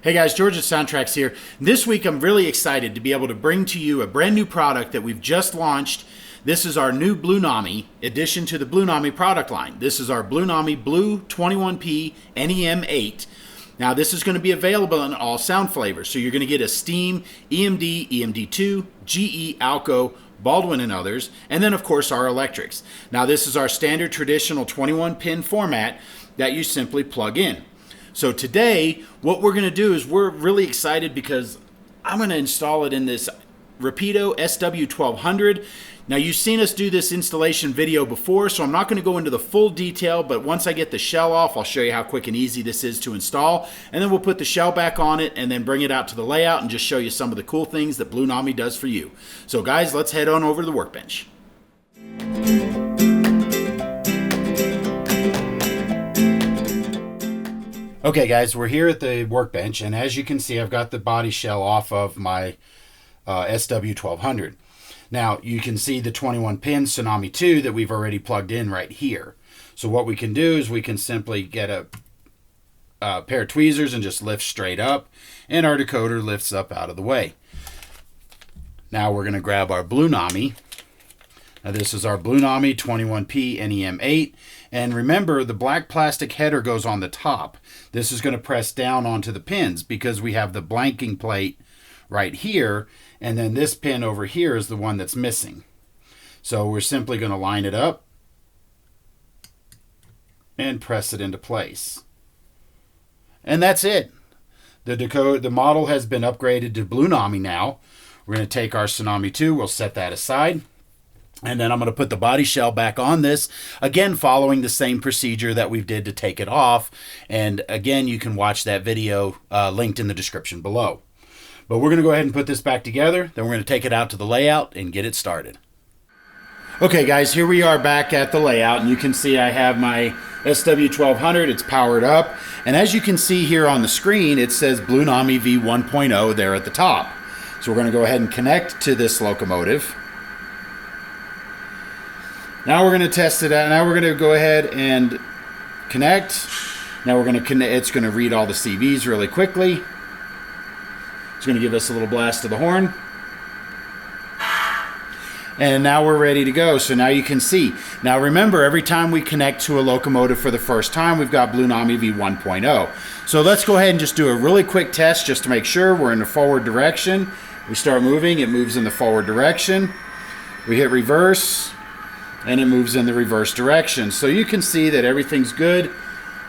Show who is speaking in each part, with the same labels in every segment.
Speaker 1: Hey guys, George at SoundTraxx here. This week I'm really excited to be able to bring to you a brand new product that we've just launched. This is our new Blunami addition to the Blunami product line. This is our Blunami BLU-21PNEM8. Now this is going to be available in all sound flavors. So you're going to get a Steam, EMD, EMD2, GE, Alco, Baldwin and others, and then of course our electrics. Now this is our standard traditional 21-pin format that you simply plug in. So today, what we're going to do is we're really excited because I'm going to install it in this Rapido SW1200. Now you've seen us do this installation video before, so I'm not going to go into the full detail, but once I get the shell off, I'll show you how quick and easy this is to install. And then we'll put the shell back on it and then bring it out to the layout and just show you some of the cool things that Blunami does for you. So guys, let's head on over to the workbench. Okay guys, we're here at the workbench, and as you can see, I've got the body shell off of my SW1200. Now, you can see the 21-pin Tsunami 2 that we've already plugged in right here. So what we can do is we can simply get a pair of tweezers and just lift straight up, and our decoder lifts up out of the way. Now we're going to grab our Blunami. Now this is our Blunami 21PNEM8, and remember the black plastic header goes on the top. This is going to press down onto the pins because we have the blanking plate right here, and then this pin over here is the one that's missing. So we're simply going to line it up and press it into place. And that's it. The model has been upgraded to Blunami now. We're going to take our Tsunami 2, we'll set that aside. And then I'm going to put the body shell back on this, again following the same procedure that we did to take it off. And again, you can watch that video linked in the description below. But we're going to go ahead and put this back together, then we're going to take it out to the layout and get it started. Okay guys, here we are back at the layout, and you can see I have my SW1200, it's powered up. And as you can see here on the screen, it says Blunami V1.0 there at the top. So we're going to go ahead and connect to this locomotive. Now we're going to test it out. Now we're going to go ahead and connect. Now we're going to connect. It's going to read all the CVs really quickly. It's going to give us a little blast of the horn. And now we're ready to go. So now you can see. Now remember, every time we connect to a locomotive for the first time, we've got Blunami V1.0. So let's go ahead and just do a really quick test just to make sure we're in the forward direction. We start moving, it moves in the forward direction. We hit reverse, and it moves in the reverse direction. So you can see that everything's good.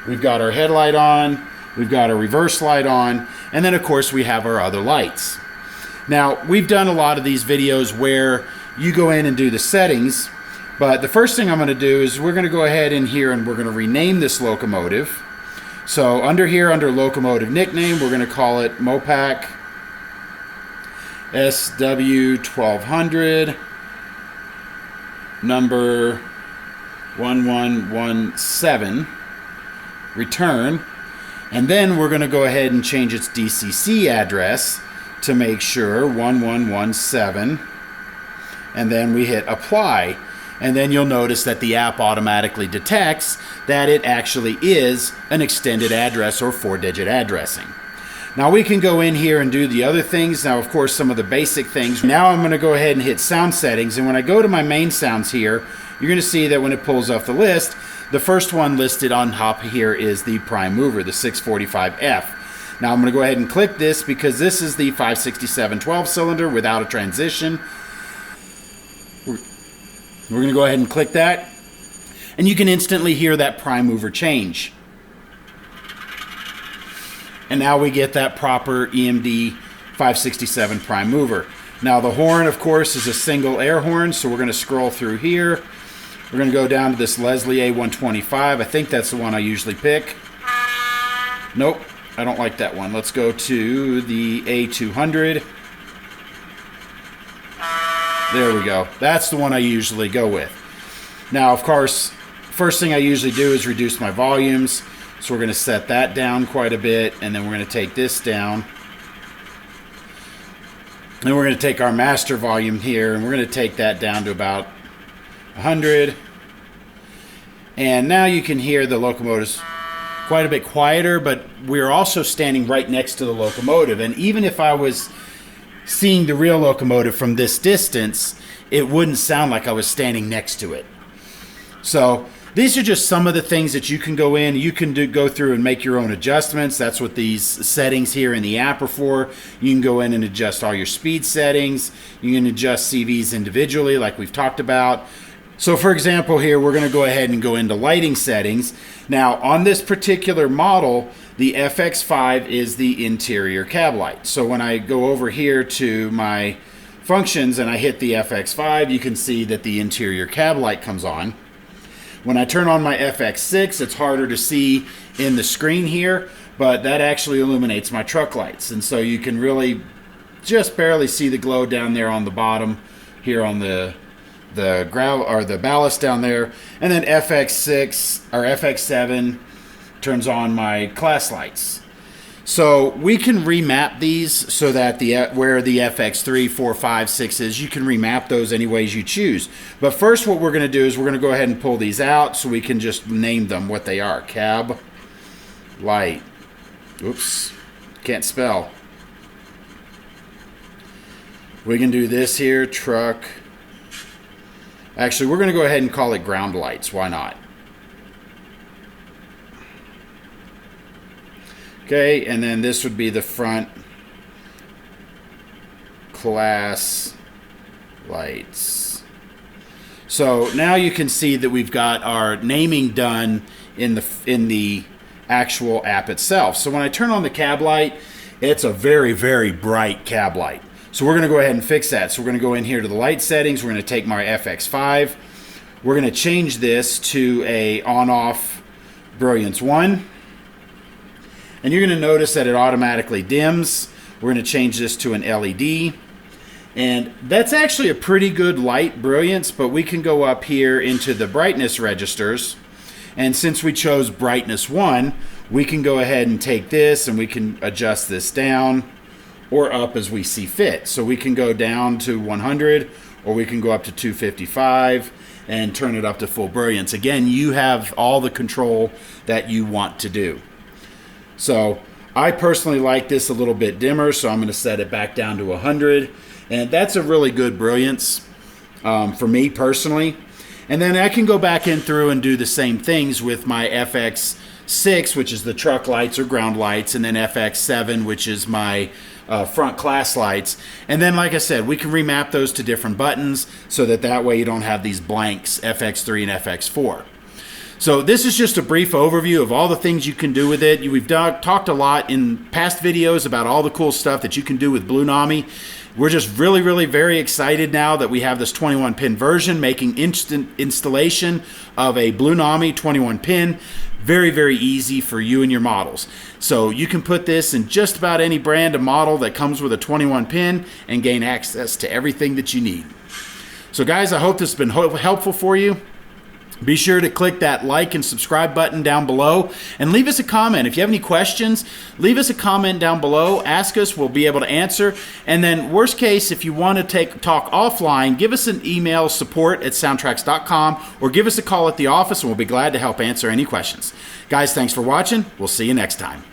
Speaker 1: We've got our headlight on, we've got our reverse light on, and then of course we have our other lights. Now, we've done a lot of these videos where you go in and do the settings, but the first thing I'm going to do is we're going to go ahead in here and we're going to rename this locomotive. So under here, under locomotive nickname, we're going to call it Mopac SW1200 number 1117, return, and then we're going to go ahead and change its DCC address to make sure 1117, and then we hit apply, and then you'll notice that the app automatically detects that it actually is an extended address or 4-digit addressing. Now we can go in here and do the other things. Now, of course, some of the basic things. Now I'm going to go ahead and hit sound settings. And when I go to my main sounds here, you're going to see that when it pulls off the list, the first one listed on top here is the prime mover, the 645F. Now I'm going to go ahead and click this because this is the 567 12-cylinder without a transition. We're going to go ahead and click that. And you can instantly hear that prime mover change. And now we get that proper EMD 567 prime mover. Now the horn, of course, is a single air horn, so we're going to scroll through here. We're going to go down to this Leslie A125. I think that's the one I usually pick. Nope, I don't like that one. Let's go to the A200. There we go. That's the one I usually go with. Now, of course, first thing I usually do is reduce my volumes. So we're going to set that down quite a bit, and then we're going to take this down. And we're going to take our master volume here, and we're going to take that down to about 100. And now you can hear the locomotives quite a bit quieter, but we're also standing right next to the locomotive. And even if I was seeing the real locomotive from this distance, it wouldn't sound like I was standing next to it. So these are just some of the things that you can go in. You can go through and make your own adjustments. That's what these settings here in the app are for. You can go in and adjust all your speed settings. You can adjust CVs individually like we've talked about. So for example here, we're going to go ahead and go into lighting settings. Now on this particular model, the FX5 is the interior cab light. So when I go over here to my functions and I hit the FX5, you can see that the interior cab light comes on. When I turn on my FX6, it's harder to see in the screen here, but that actually illuminates my truck lights. And so you can really just barely see the glow down there on the bottom here on the ground or the ballast down there. And then FX6 or FX7 turns on my class lights. So we can remap these so that where the FX3, 4, 5, 6 is, you can remap those any ways you choose. But first what we're going to do is we're going to go ahead and pull these out so we can just name them what they are. Cab light. Oops, can't spell. We can do this here, truck. Actually, we're going to go ahead and call it ground lights. Why not? Okay, and then this would be the front class lights. So now you can see that we've got our naming done in the actual app itself. So when I turn on the cab light, it's a very, very bright cab light. So we're going to go ahead and fix that. So we're going to go in here to the light settings. We're going to take my FX5. We're going to change this to a on-off Brilliance 1. And you're going to notice that it automatically dims. We're going to change this to an LED. And that's actually a pretty good light brilliance, but we can go up here into the brightness registers. And since we chose brightness 1, we can go ahead and take this and we can adjust this down or up as we see fit. So we can go down to 100 or we can go up to 255 and turn it up to full brilliance. Again, you have all the control that you want to do. So I personally like this a little bit dimmer, so I'm going to set it back down to 100. And that's a really good brilliance for me personally. And then I can go back in through and do the same things with my FX6, which is the truck lights or ground lights, and then FX7, which is my front class lights. And then, like I said, we can remap those to different buttons so that way you don't have these blanks, FX3 and FX4. So this is just a brief overview of all the things you can do with it. We've talked a lot in past videos about all the cool stuff that you can do with Blunami. We're just really, really very excited now that we have this 21-pin version, making instant installation of a Blunami 21-pin very, very easy for you and your models. So you can put this in just about any brand of model that comes with a 21-pin and gain access to everything that you need. So guys, I hope this has been helpful for you. Be sure to click that like and subscribe button down below and leave us a comment. If you have any questions, leave us a comment down below. Ask us, we'll be able to answer. And then worst case, if you want to talk offline, give us an email, support@soundtraxx.com, or give us a call at the office and we'll be glad to help answer any questions. Guys, thanks for watching. We'll see you next time.